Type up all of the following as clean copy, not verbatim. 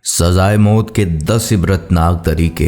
सजाए मौत के 10 इबरतनाक तरीके।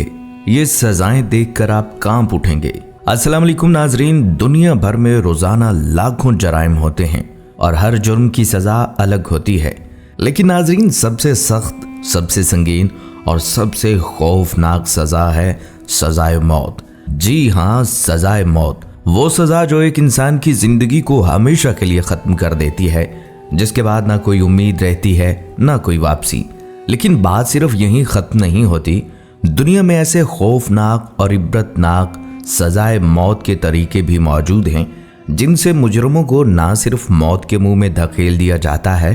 ये सजाएं देखकर आप कांप उठेंगे। अस्सलाम वालेकुम नाजरीन, दुनिया भर में रोजाना लाखों जराइम होते हैं और हर जुर्म की सजा अलग होती है। लेकिन नाजरीन, सबसे सख्त, सबसे संगीन और सबसे खौफनाक सजा है सजाए मौत। जी हाँ, सजाए मौत। वो सजा जो एक इंसान की जिंदगी को हमेशा के लिए खत्म कर देती है, जिसके बाद ना कोई उम्मीद रहती है ना कोई वापसी। लेकिन बात सिर्फ यहीं खत्म नहीं होती। दुनिया में ऐसे खौफनाक और इबरतनाक सजाए मौत के तरीके भी मौजूद हैं जिनसे मुजरमों को ना सिर्फ मौत के मुंह में धकेल दिया जाता है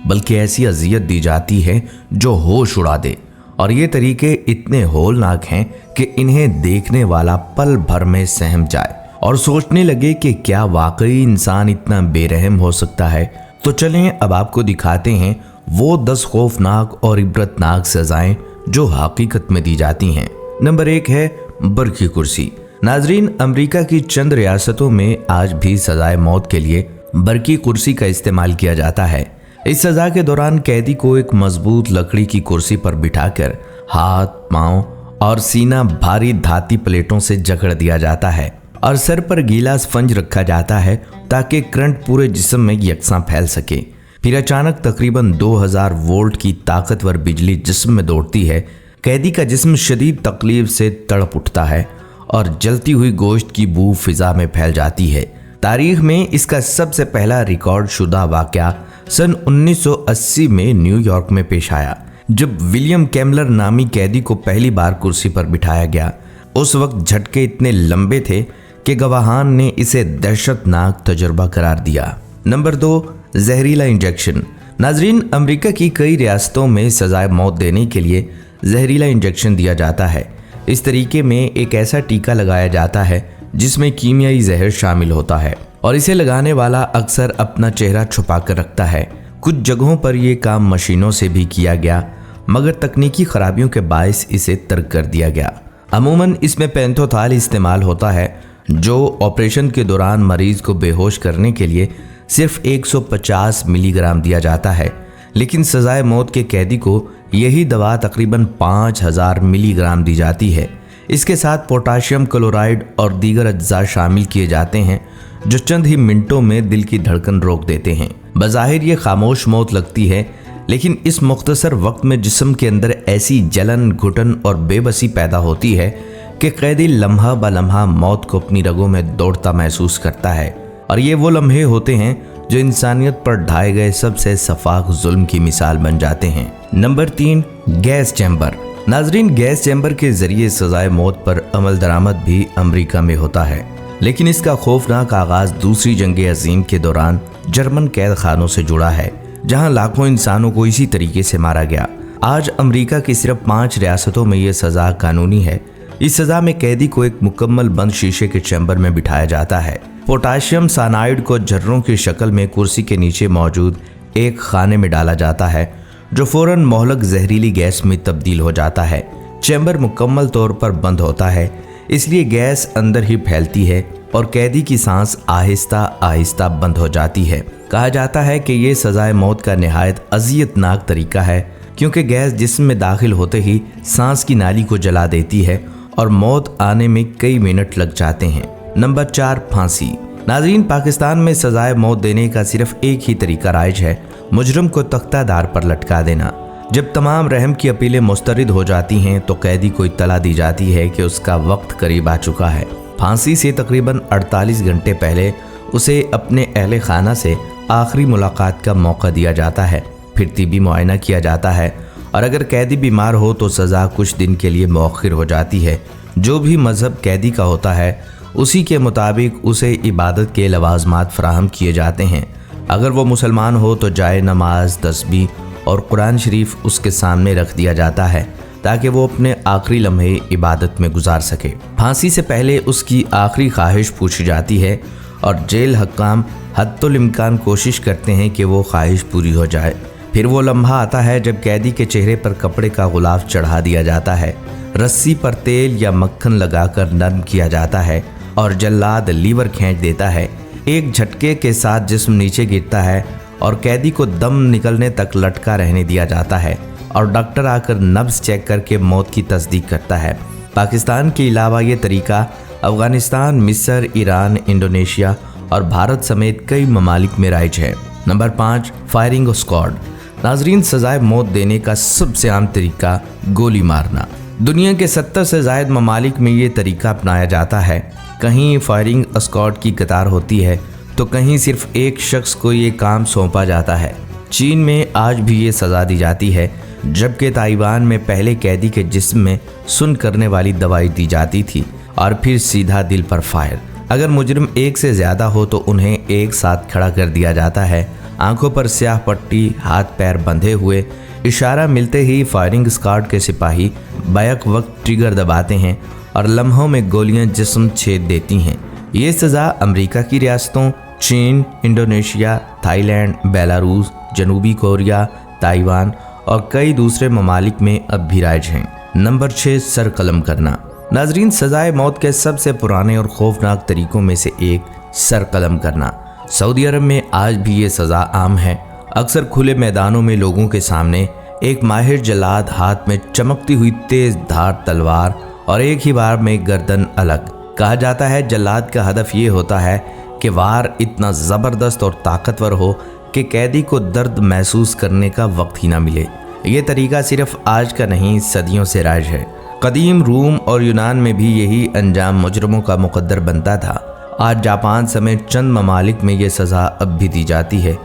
बल्कि ऐसी अजियत दी जाती है जो होश उड़ा दे। और ये तरीके इतने होलनाक हैं कि इन्हें देखने वाला पल भर में सहम जाए और सोचने लगे कि क्या वाकई इंसान इतना बेरहम हो सकता है। तो चलें अब आपको दिखाते हैं वो 10 खौफनाक और इबरतनाक सजाएं जो हकीकत में दी जाती हैं। नंबर 1 है बरकी कुर्सी। नाजरीन, अमेरिका की चंद रियासतों में आज भी सजाए मौत के लिए बरकी कुर्सी का इस्तेमाल किया जाता है। इस सजा के दौरान कैदी को एक मजबूत लकड़ी की कुर्सी पर बिठाकर हाथ, पांव और सीना भारी धाती प्लेटों से जकड़ दिया जाता है और सर पर गीला स्पंज रखा जाता है ताकि करंट पूरे जिस्म में यकसां फैल सके। फिर अचानक तकरीबन 2000 वोल्ट की ताकतवर बिजली जिस्म में दौड़ती है। कैदी का जिस्म शदीद तकलीफ से तड़प उठता है और जलती हुई गोश्त की बू फिजा में फैल जाती है। तारीख में इसका सबसे पहला रिकॉर्ड शुदा वाकया सन 1980 में न्यूयॉर्क में पेश आया, जब विलियम कैमलर नामी कैदी को पहली बार कुर्सी पर बिठाया गया। उस वक्त झटके इतने लंबे थे कि गवाहान ने इसे दहशतनाक तजुर्बा करार दिया। नंबर 2, जहरीला इंजेक्शन। नाजरीन, अमेरिका की कई रियासतों में सजाए मौत देने के लिए जहरीला इंजेक्शन दिया जाता है। इस तरीके में एक ऐसा टीका लगाया जाता है जिसमें कीमियाई जहर शामिल होता है और इसे लगाने वाला अक्सर अपना चेहरा छुपा कर रखता है। कुछ जगहों पर यह काम मशीनों से भी किया गया, मगर तकनीकी खराबियों के बायस इसे तर्क कर दिया गया। अमूमन इसमें पेंथोथाल इस्तेमाल होता है, जो ऑपरेशन के दौरान मरीज को बेहोश करने के लिए सिर्फ 150 मिलीग्राम दिया जाता है। लेकिन सजाए मौत के कैदी को यही दवा तकरीबन 5000 मिलीग्राम दी जाती है। इसके साथ पोटाशियम क्लोराइड और दीगर अज्जा शामिल किए जाते हैं जो चंद ही मिनटों में दिल की धड़कन रोक देते हैं। बज़ाहिर ये खामोश मौत लगती है, लेकिन इस मुख्तसर वक्त में जिस्म के अंदर ऐसी जलन, घुटन और बेबसी पैदा होती है कि कैदी लम्हा ब लम्हा मौत को अपनी रगों में दौड़ता महसूस करता है। और ये वो लम्हे होते हैं जो इंसानियत पर ढाए गए सबसे सफाक जुल्म की मिसाल बन जाते हैं। Number 3, gas chamber. नाजरीन, गैस चैम्बर के जरिए सजाए मौत पर अमल दरामद भी अमेरिका में होता है, लेकिन इसका खौफनाक आगाज दूसरी जंग अजीम के दौरान जर्मन कैद खानों से जुड़ा है, जहां लाखों इंसानों को इसी तरीके से मारा गया। आज अमेरिका की सिर्फ 5 रियासतों में यह सजा कानूनी है। इस सजा में कैदी को एक मुकम्मल बंद शीशे के चैम्बर में बिठाया जाता है। पोटाशियम साइनाइड को जर्रों की शक्ल में कुर्सी के नीचे मौजूद एक खाने में डाला जाता है, जो फौरन मोहलक जहरीली गैस में तब्दील हो जाता है। चैम्बर मुकम्मल तौर पर बंद होता है, इसलिए गैस अंदर ही फैलती है और कैदी की सांस आहिस्ता आहिस्ता बंद हो जाती है। कहा जाता है कि ये सजाए मौत का निहायत अजियतनाक तरीका है, क्योंकि गैस जिस्म में दाखिल होते ही सांस की नाली को जला देती है और मौत आने में कई मिनट लग जाते हैं। नंबर 4, फांसी। नाज़रीन, पाकिस्तान में सजाए मौत देने का सिर्फ एक ही तरीका राइज है, मुजरम को तख्तादार पर लटका देना। जब तमाम रहम की अपीलें मुस्तरद हो जाती हैं तो कैदी को इत्तला दी जाती है कि उसका वक्त करीब आ चुका है। फांसी से तकरीबन 48 घंटे पहले उसे अपने अहले खाना से आखिरी मुलाकात का मौका दिया जाता है। फिर तिबी मुआयना किया जाता है और अगर कैदी बीमार हो तो सज़ा कुछ दिन के लिए मौखिर हो जाती है। जो भी मज़हब कैदी का होता है उसी के मुताबिक उसे इबादत के लवाजमात फराहम किए जाते हैं। अगर वो मुसलमान हो तो जाए नमाज, तस्बीह और कुरान शरीफ उसके सामने रख दिया जाता है ताकि वो अपने आखिरी लम्हे इबादत में गुजार सके। फांसी से पहले उसकी आखिरी ख्वाहिश पूछी जाती है और जेल हक्काम हद्दुल इम्कान कोशिश करते हैं कि वो ख्वाहिश पूरी हो जाए। फिर वो लम्हा आता है जब कैदी के चेहरे पर कपड़े का गुलाफ चढ़ा दिया जाता है, रस्सी पर तेल या मक्खन लगाकर नरम किया जाता है और जल्लाद लीवर खींच देता है। एक झटके के साथ जिस्म नीचे गिरता है और कैदी को दम निकलने तक लटका रहने दिया जाता है। और डॉक्टर आकर नब्ज चेक करके मौत की तस्दीक करता है। पाकिस्तान के अलावा ये तरीका अफगानिस्तान, मिस्र, ईरान, इंडोनेशिया और भारत समेत कई ममालिक में राइज है। Number 5, firing squad. नाजरीन, सजाए मौत देने का सबसे आम तरीका गोली मारना। दुनिया के 70 से ज़ायद ममालिक में ये तरीका अपनाया जाता है। कहीं फायरिंग स्क्वाड की कतार होती है तो कहीं सिर्फ एक शख्स को ये काम सौंपा जाता है। चीन में आज भी ये सज़ा दी जाती है, जबकि ताइवान में पहले कैदी के जिस्म में सुन्न करने वाली दवाई दी जाती थी और फिर सीधा दिल पर फायर। अगर मुजरिम एक से ज़्यादा हो तो उन्हें एक साथ खड़ा कर दिया जाता है। आंखों पर स्याह पट्टी, हाथ पैर बंधे हुए, इशारा मिलते ही फायरिंग स्क्वाड के सिपाही बैक वक्त ट्रिगर दबाते हैं और लम्हों में गोलियां जिस्म छेद देती हैं। ये सज़ा अमेरिका की रियासतों चीन, इंडोनेशिया, थाईलैंड, बेलारूस, जनूबी कोरिया, ताइवान और कई दूसरे ममालिक में अब भी राइज हैं। नंबर 6, सर कलम करना। नाजरीन, सजाए मौत के सबसे पुराने और खौफनाक तरीकों में से एक सर कलम करना। सऊदी अरब में आज भी ये सज़ा आम है। अक्सर खुले मैदानों में लोगों के सामने एक माहिर जल्लाद हाथ में चमकती हुई तेज धार तलवार और एक ही बार में गर्दन अलग। कहा जाता है जल्लाद का हदफ ये होता है कि वार इतना ज़बरदस्त और ताकतवर हो कि कैदी को दर्द महसूस करने का वक्त ही ना मिले। ये तरीका सिर्फ आज का नहीं, सदियों से राइज है। कदीम रोम और यूनान में भी यही अंजाम मुजरमों का मुकद्दर बनता था। आज जापान समेत चंद ममालिक में ये सज़ा अब भी दी जाती है,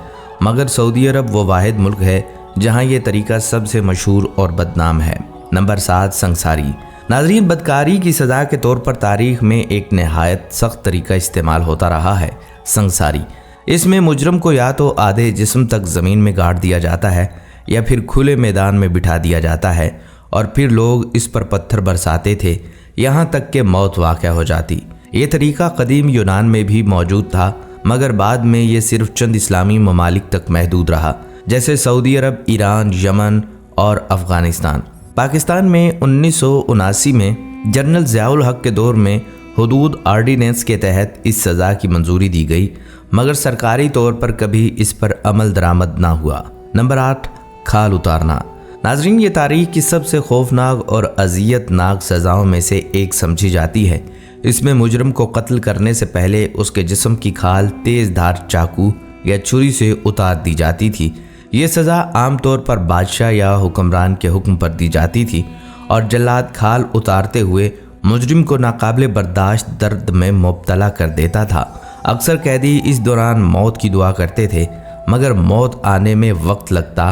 मगर सऊदी अरब वो वाहिद मुल्क है जहाँ ये तरीका सबसे मशहूर और बदनाम है। नंबर 7, संसारी। नाजरीन, बदकारी की सज़ा के तौर पर तारीख में एक नहायत सख्त तरीका इस्तेमाल होता रहा है, संसारी। इसमें मुजरम को या तो आधे जिस्म तक ज़मीन में गाड़ दिया जाता है या फिर खुले मैदान में बिठा दिया जाता है और फिर लोग इस पर पत्थर बरसाते थे, यहाँ तक कि मौत वाक़या हो जाती। ये तरीका कदीम यूनान में भी मौजूद था, मगर बाद में ये सिर्फ चंद इस्लामी ममालिक तक महदूद रहा, जैसे सऊदी अरब, ईरान, यमन और अफ़गानिस्तान। पाकिस्तान में 1979 में जनरल ज़ियाउल हक के दौर में हुदूद आर्डीनेंस के तहत इस सज़ा की मंजूरी दी गई, मगर सरकारी तौर पर कभी इस पर अमल दरामद ना हुआ। नंबर 8, खाल उतारना। नाजरीन, ये तारीख की सबसे खौफनाक और अजियतनाक सज़ाओं में से एक समझी जाती है। इसमें मुजरम को कत्ल करने से पहले उसके जिस्म की खाल तेज़ धार चाकू या छुरी से उतार दी जाती थी। ये सज़ा आमतौर पर बादशाह या हुक्मरान के हुक्म पर दी जाती थी और जल्लाद खाल उतारते हुए मुजरिम को नाकाबिले बर्दाश्त दर्द में मुब्तला कर देता था। अक्सर कैदी इस दौरान मौत की दुआ करते थे, मगर मौत आने में वक्त लगता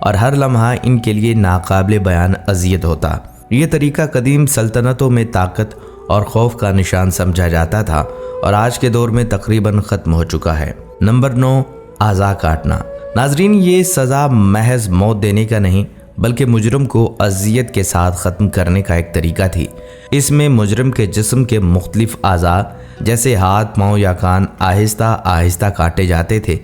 और हर लम्हा इनके लिए नाकाबिले बयान अजियत होता। ये तरीका कदीम सल्तनतों में ताकत और खौफ का निशान समझा जाता था और आज के दौर में तकरीबन ख़त्म हो चुका है। नंबर 9, आज़ा काटना। नाजरीन, ये सज़ा महज मौत देने का नहीं बल्कि मुजरम को अजियत के साथ ख़त्म करने का एक तरीका थी। इसमें मुजरम के जिस्म के मुख्तलिफ आज़ा जैसे हाथ, पाँव या कान आहिस्ता आहिस्ता काटे जाते थे।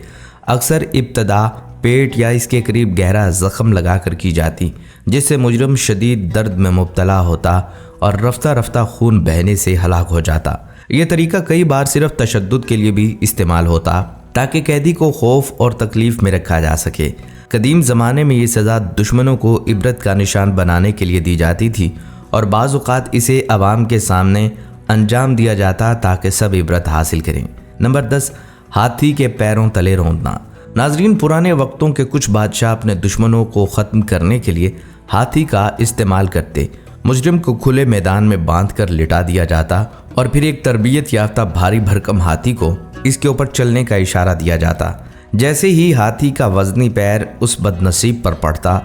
अक्सर इब्तदा पेट या इसके करीब गहरा ज़ख्म लगा कर की जाती, जिससे मुजरम शदीद दर्द में मुब्तला होता और रफ्ता रफ्ता खून बहने से हलाक हो जाता। यह तरीका कई बार सिर्फ तशद्दुद के लिए भी इस्तेमाल होता ताकि कैदी को खौफ और तकलीफ में रखा जा सके। कदीम ज़माने में ये सज़ा दुश्मनों को इबरत का निशान बनाने के लिए दी जाती थी और बाज़ औक़ात इसे अवाम के सामने अंजाम दिया जाता ताकि सब इबरत हासिल करें। नंबर 10, हाथी के पैरों तले रौंदना। नाजरीन, पुराने वक्तों के कुछ बादशाह अपने दुश्मनों को ख़त्म करने के लिए हाथी का इस्तेमाल करते। मुजरिम को खुले मैदान में बांध कर लिटा दिया जाता और फिर एक तरबियत याफ्ता भारी भरकम हाथी को इसके ऊपर चलने का इशारा दिया जाता। जैसे ही हाथी का वजनी पैर उस बदनसीब पर पड़ता,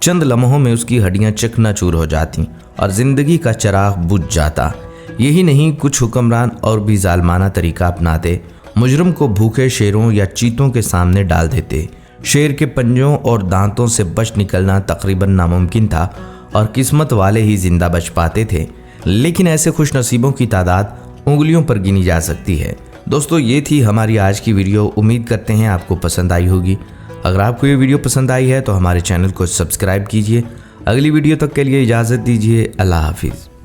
चंद लम्हों में उसकी हड्डियां चकनाचूर हो जाती और ज़िंदगी का चिराग बुझ जाता। यही नहीं, कुछ हुक्मरान और भी जालमाना तरीका अपनाते। मुजरिम को भूखे शेरों या चीतों के सामने डाल देते। शेर के पंजों और दांतों से बच निकलना तकरीबन नामुमकिन था और किस्मत वाले ही जिंदा बच पाते थे, लेकिन ऐसे खुश नसीबों की तादाद उंगलियों पर गिनी जा सकती है। दोस्तों, ये थी हमारी आज की वीडियो। उम्मीद करते हैं आपको पसंद आई होगी। अगर आपको ये वीडियो पसंद आई है तो हमारे चैनल को सब्सक्राइब कीजिए। अगली वीडियो तक के लिए इजाज़त दीजिए। अल्लाह हाफिज़।